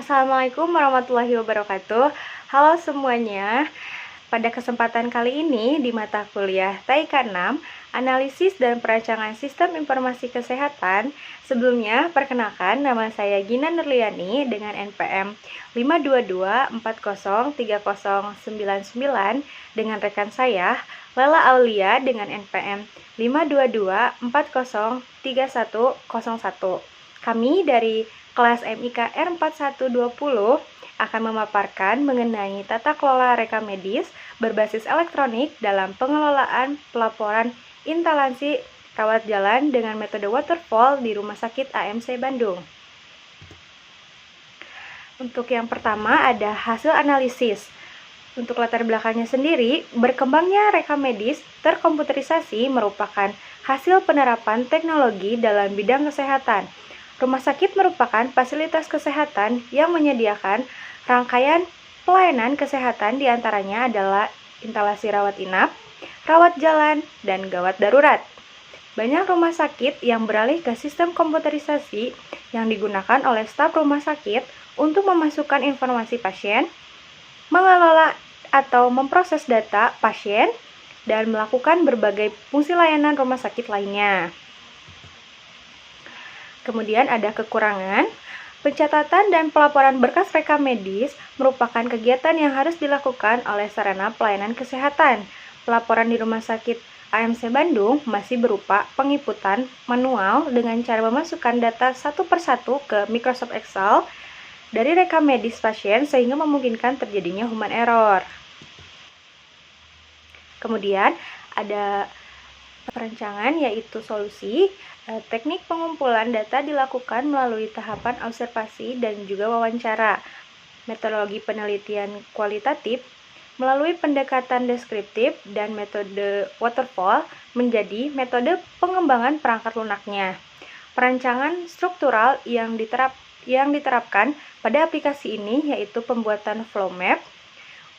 Assalamualaikum warahmatullahi wabarakatuh. Halo semuanya. Pada kesempatan kali ini di mata kuliah TIK 6, Analisis dan Perancangan Sistem Informasi Kesehatan. Sebelumnya, perkenalkan nama saya Gina Nurliani dengan NPM 522403099 dengan rekan saya Lela Aulia dengan NPM 522403101. Kami dari kelas MIK R4120 akan memaparkan mengenai tata kelola rekam medis berbasis elektronik dalam pengelolaan pelaporan instalasi rawat jalan dengan metode waterfall di Rumah Sakit AMC Bandung. Untuk yang pertama ada hasil analisis. Untuk latar belakangnya sendiri, berkembangnya rekam medis terkomputerisasi merupakan hasil penerapan teknologi dalam bidang kesehatan. Rumah sakit merupakan fasilitas kesehatan yang menyediakan rangkaian pelayanan kesehatan, diantaranya adalah instalasi rawat inap, rawat jalan, dan gawat darurat. Banyak rumah sakit yang beralih ke sistem komputerisasi yang digunakan oleh staf rumah sakit untuk memasukkan informasi pasien, mengelola atau memproses data pasien, dan melakukan berbagai fungsi layanan rumah sakit lainnya. Kemudian ada kekurangan. Pencatatan dan pelaporan berkas rekam medis merupakan kegiatan yang harus dilakukan oleh sarana pelayanan kesehatan. Pelaporan di Rumah Sakit AMC Bandung masih berupa penginputan manual dengan cara memasukkan data satu persatu ke Microsoft Excel dari rekam medis pasien sehingga memungkinkan terjadinya human error. Kemudian ada perancangan yaitu solusi. Teknik pengumpulan data dilakukan melalui tahapan observasi dan juga wawancara. Metodologi penelitian kualitatif melalui pendekatan deskriptif dan metode waterfall menjadi metode pengembangan perangkat lunaknya. Perancangan struktural yang diterapkan pada aplikasi ini yaitu pembuatan flow map,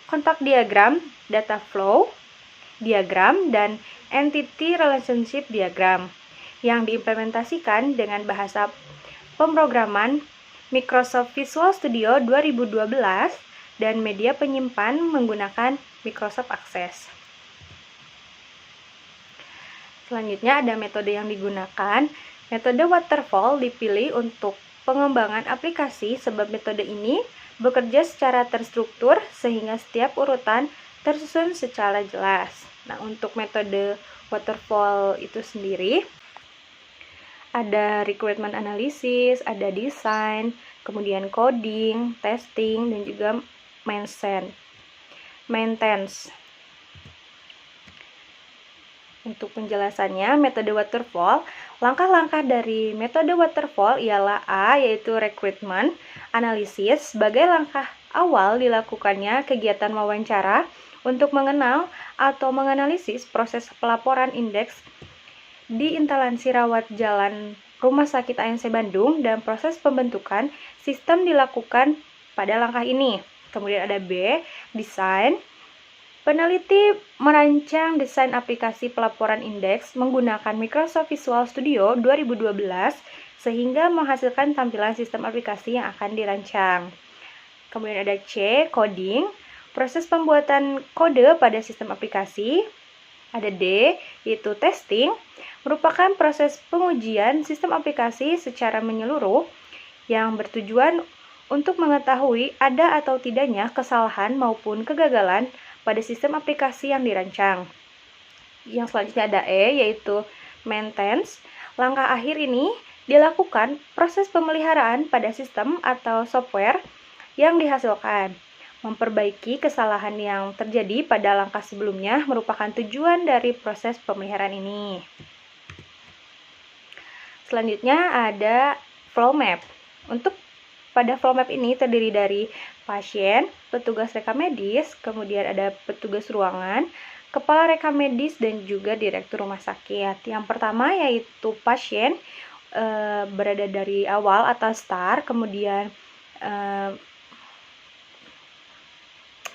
kontak diagram, data flow diagram, dan entity relationship diagram yang diimplementasikan dengan bahasa pemrograman Microsoft Visual Studio 2012 dan media penyimpan menggunakan Microsoft Access. Selanjutnya ada metode yang digunakan. Metode waterfall dipilih untuk pengembangan aplikasi sebab metode ini bekerja secara terstruktur sehingga setiap urutan tersusun secara jelas. Nah, untuk metode waterfall itu sendiri ada requirement analysis, ada design, kemudian coding, testing, dan juga maintenance. Untuk penjelasannya, metode waterfall, langkah-langkah dari metode waterfall ialah A, yaitu requirement analysis. Sebagai langkah awal dilakukannya kegiatan wawancara untuk mengenal atau menganalisis proses pelaporan indeks di instalasi rawat jalan Rumah Sakit AMC Bandung dan proses pembentukan sistem dilakukan pada langkah ini. Kemudian ada B, desain. Peneliti merancang desain aplikasi pelaporan indeks menggunakan Microsoft Visual Studio 2012 sehingga menghasilkan tampilan sistem aplikasi yang akan dirancang. Kemudian ada C, coding. Proses pembuatan kode pada sistem aplikasi. Ada D, yaitu testing, merupakan proses pengujian sistem aplikasi secara menyeluruh yang bertujuan untuk mengetahui ada atau tidaknya kesalahan maupun kegagalan pada sistem aplikasi yang dirancang. Yang selanjutnya ada E, yaitu maintenance. Langkah akhir ini dilakukan proses pemeliharaan pada sistem atau software yang dihasilkan. Memperbaiki kesalahan yang terjadi pada langkah sebelumnya merupakan tujuan dari proses pemeliharaan ini. Selanjutnya ada flow map. Untuk pada flow map ini terdiri dari pasien, petugas rekam medis, kemudian ada petugas ruangan, kepala rekam medis, dan juga direktur rumah sakit. Yang pertama yaitu pasien berada dari awal atau start, kemudian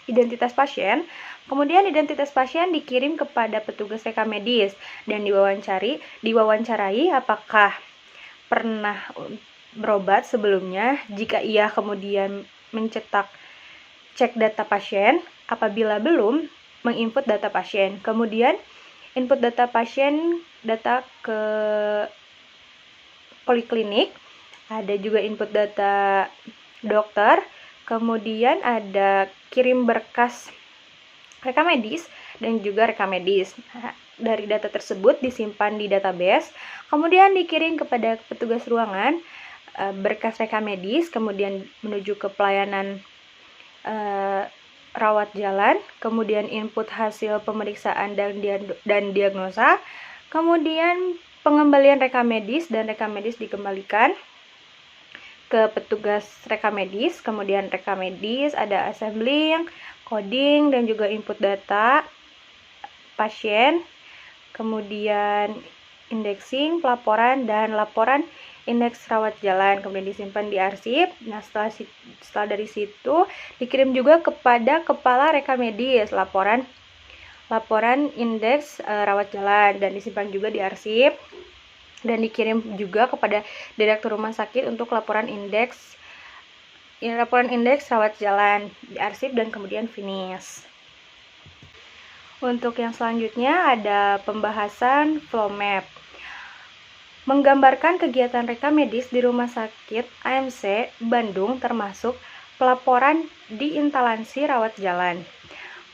identitas pasien. Kemudian identitas pasien dikirim kepada petugas rekam medis dan diwawancarai apakah pernah berobat sebelumnya jika ia kemudian mencetak cek data pasien. Apabila belum, menginput data pasien. Kemudian input data pasien, data ke poliklinik, ada juga input data dokter, kemudian ada kirim berkas rekam medis dan juga rekam medis. Dari data tersebut disimpan di database, kemudian dikirim kepada petugas ruangan berkas rekam medis, kemudian menuju ke pelayanan rawat jalan, kemudian input hasil pemeriksaan dan diagnosa, kemudian pengembalian rekam medis, dan rekam medis dikembalikan ke petugas rekam medis. Kemudian rekam medis ada assembling, coding, dan juga input data pasien, kemudian indexing, pelaporan, dan laporan indeks rawat jalan, kemudian disimpan di arsip. Nah, setelah dari situ dikirim juga kepada kepala rekam medis laporan indeks rawat jalan, dan disimpan juga di arsip, dan dikirim juga kepada direktur rumah sakit untuk laporan indeks rawat jalan di arsip dan kemudian finish. Untuk yang selanjutnya ada pembahasan flow map. Menggambarkan kegiatan rekam medis di Rumah Sakit AMC Bandung termasuk pelaporan di instansi rawat jalan.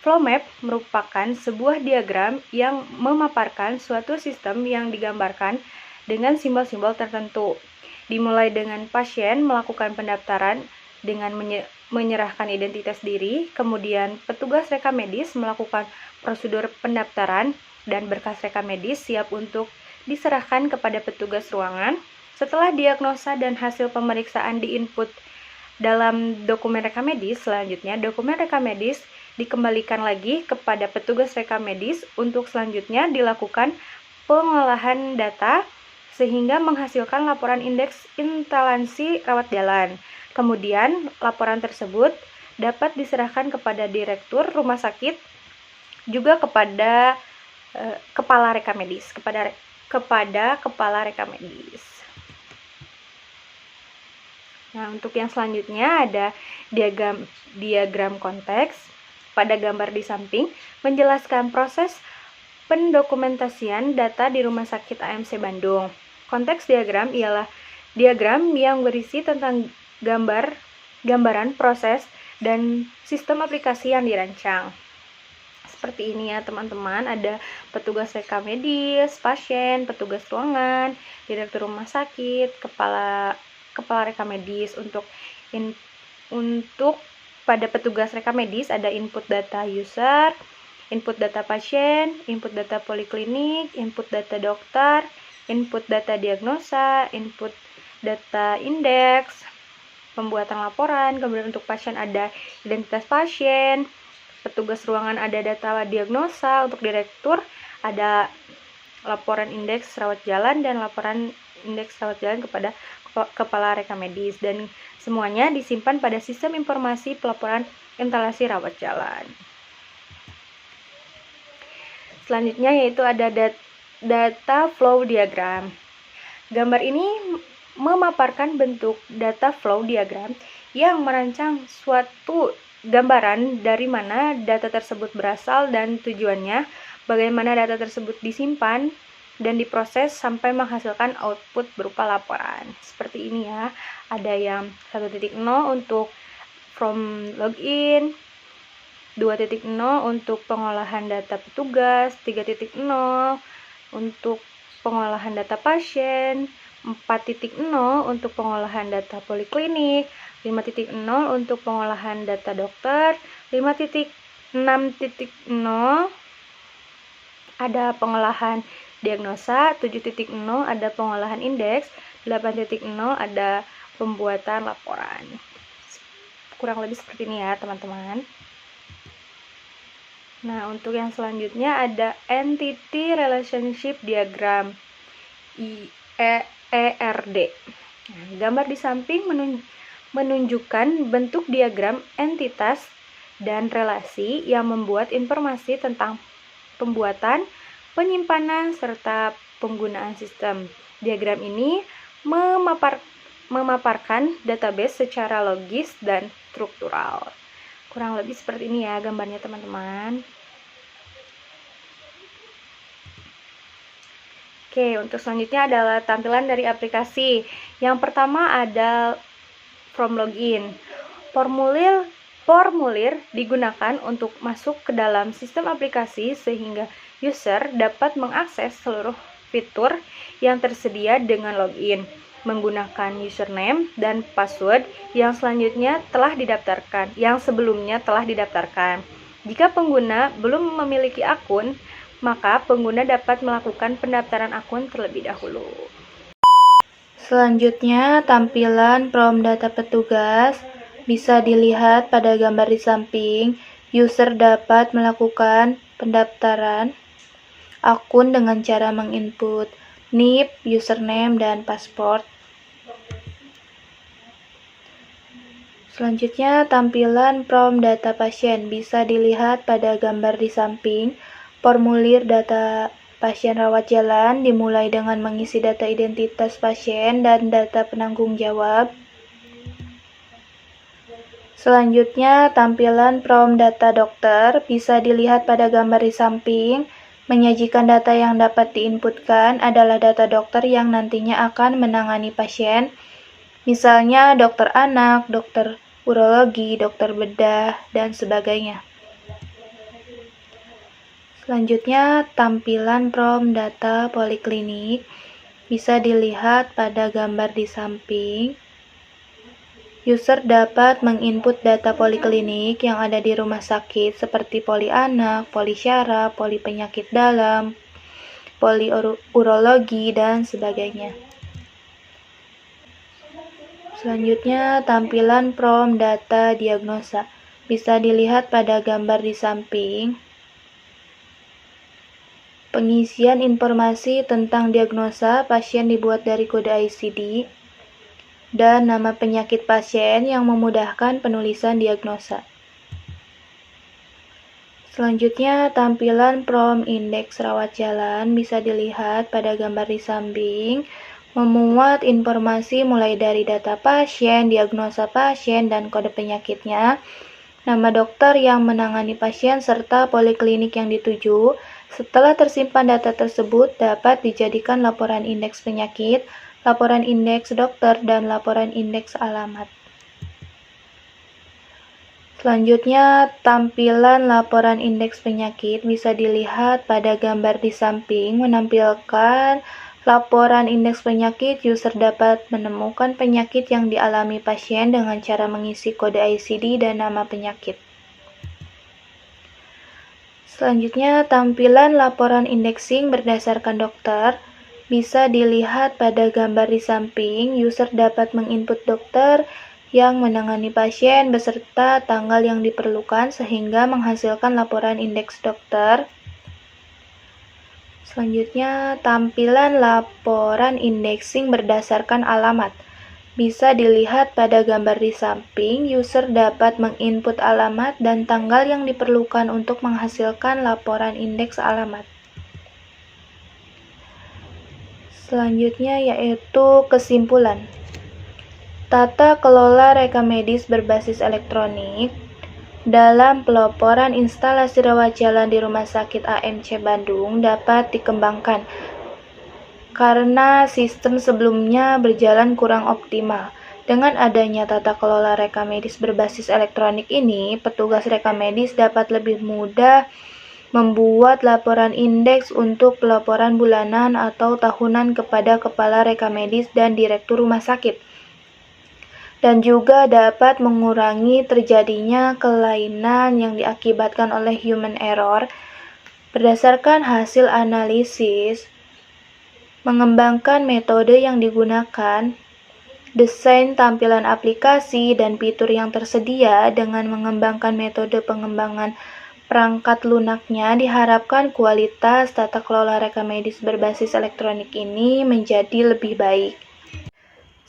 Flow map merupakan sebuah diagram yang memaparkan suatu sistem yang digambarkan dengan simbol-simbol tertentu. Dimulai dengan pasien melakukan pendaftaran dengan menyerahkan identitas diri, kemudian petugas rekam medis melakukan prosedur pendaftaran dan berkas rekam medis siap untuk diserahkan kepada petugas ruangan. Setelah diagnosa dan hasil pemeriksaan diinput dalam dokumen rekam medis, selanjutnya dokumen rekam medis dikembalikan lagi kepada petugas rekam medis untuk selanjutnya dilakukan pengolahan data sehingga menghasilkan laporan indeks instansi rawat jalan. Kemudian laporan tersebut dapat diserahkan kepada direktur rumah sakit, juga kepada kepala rekam medis, kepada kepala rekam medis. Nah, untuk yang selanjutnya ada diagram konteks. Pada gambar di samping menjelaskan proses pendokumentasian data di Rumah Sakit AMC Bandung. Konteks diagram ialah diagram yang berisi tentang gambaran proses dan sistem aplikasi yang dirancang. Seperti ini ya teman-teman, ada petugas rekam medis, pasien, petugas ruangan, direktur rumah sakit, kepala rekam medis. Untuk pada petugas rekam medis ada input data user, input data pasien, input data poliklinik, input data dokter, input data diagnosa, input data indeks, pembuatan laporan. Kemudian untuk pasien ada identitas pasien, petugas ruangan ada data diagnosa, untuk direktur ada laporan indeks rawat jalan dan laporan indeks rawat jalan kepada kepala rekam medis, dan semuanya disimpan pada sistem informasi pelaporan instalasi rawat jalan. Selanjutnya yaitu ada data flow diagram. Gambar ini memaparkan bentuk data flow diagram yang merancang suatu gambaran dari mana data tersebut berasal dan tujuannya, bagaimana data tersebut disimpan dan diproses sampai menghasilkan output berupa laporan. Seperti ini ya, ada yang 1.0 untuk from login, 2.0 untuk pengolahan data petugas, 3.0 untuk pengolahan data pasien, 4.0 untuk pengolahan data poliklinik, 5.0 untuk pengolahan data dokter, 5.6.0 ada pengolahan diagnosa, 7.0 ada pengolahan indeks, 8.0 ada pembuatan laporan. Kurang lebih seperti ini ya teman-teman. Nah, untuk yang selanjutnya ada Entity Relationship Diagram, ERD. Nah, gambar di samping menunjukkan bentuk diagram entitas dan relasi yang membuat informasi tentang pembuatan, penyimpanan, serta penggunaan sistem. Diagram ini memaparkan database secara logis dan struktural. Kurang lebih seperti ini ya gambarnya teman-teman. Oke, untuk selanjutnya adalah tampilan dari aplikasi. Yang pertama ada form login. Formulir digunakan untuk masuk ke dalam sistem aplikasi sehingga user dapat mengakses seluruh fitur yang tersedia dengan login menggunakan username dan password yang sebelumnya telah didaftarkan. Jika pengguna belum memiliki akun, maka pengguna dapat melakukan pendaftaran akun terlebih dahulu. Selanjutnya, tampilan prom data petugas bisa dilihat pada gambar di samping. User dapat melakukan pendaftaran akun dengan cara menginput NIP, username, dan password. Selanjutnya, tampilan prom data pasien bisa dilihat pada gambar di samping. Formulir data pasien rawat jalan dimulai dengan mengisi data identitas pasien dan data penanggung jawab. Selanjutnya, tampilan prom data dokter bisa dilihat pada gambar di samping. Menyajikan data yang dapat diinputkan adalah data dokter yang nantinya akan menangani pasien, misalnya dokter anak, dokter urologi, dokter bedah, dan sebagainya. Selanjutnya, tampilan prom data poliklinik bisa dilihat pada gambar di samping. User dapat menginput data poliklinik yang ada di rumah sakit seperti poli anak, poli syaraf, poli penyakit dalam, poli urologi, dan sebagainya. Selanjutnya, tampilan prom data diagnosa bisa dilihat pada gambar di samping. Pengisian informasi tentang diagnosa pasien dibuat dari kode ICD dan nama penyakit pasien yang memudahkan penulisan diagnosa. Selanjutnya, tampilan prom indeks rawat jalan bisa dilihat pada gambar di samping, memuat informasi mulai dari data pasien, diagnosa pasien, dan kode penyakitnya, nama dokter yang menangani pasien, serta poliklinik yang dituju. Setelah tersimpan data tersebut dapat dijadikan laporan indeks penyakit, laporan indeks dokter, dan laporan indeks alamat. Selanjutnya, tampilan laporan indeks penyakit bisa dilihat pada gambar di samping menampilkan laporan indeks penyakit. User dapat menemukan penyakit yang dialami pasien dengan cara mengisi kode ICD dan nama penyakit. Selanjutnya, tampilan laporan indexing berdasarkan dokter bisa dilihat pada gambar di samping. User dapat menginput dokter yang menangani pasien beserta tanggal yang diperlukan sehingga menghasilkan laporan indeks dokter. Selanjutnya, tampilan laporan indexing berdasarkan alamat bisa dilihat pada gambar di samping. User dapat menginput alamat dan tanggal yang diperlukan untuk menghasilkan laporan indeks alamat. Selanjutnya yaitu kesimpulan. Tata kelola rekam medis berbasis elektronik dalam pelaporan instalasi rawat jalan di Rumah Sakit AMC Bandung dapat dikembangkan karena sistem sebelumnya berjalan kurang optimal. Dengan adanya tata kelola rekam medis berbasis elektronik ini, petugas rekam medis dapat lebih mudah membuat laporan indeks untuk pelaporan bulanan atau tahunan kepada kepala rekam medis dan direktur rumah sakit. Dan juga dapat mengurangi terjadinya kelainan yang diakibatkan oleh human error. Berdasarkan hasil analisis, mengembangkan metode yang digunakan, desain tampilan aplikasi dan fitur yang tersedia dengan mengembangkan metode pengembangan perangkat lunaknya, diharapkan kualitas tata kelola rekam medis berbasis elektronik ini menjadi lebih baik.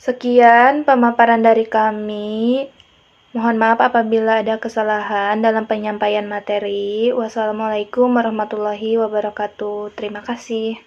Sekian pemaparan dari kami. Mohon maaf apabila ada kesalahan dalam penyampaian materi. Wassalamualaikum warahmatullahi wabarakatuh. Terima kasih.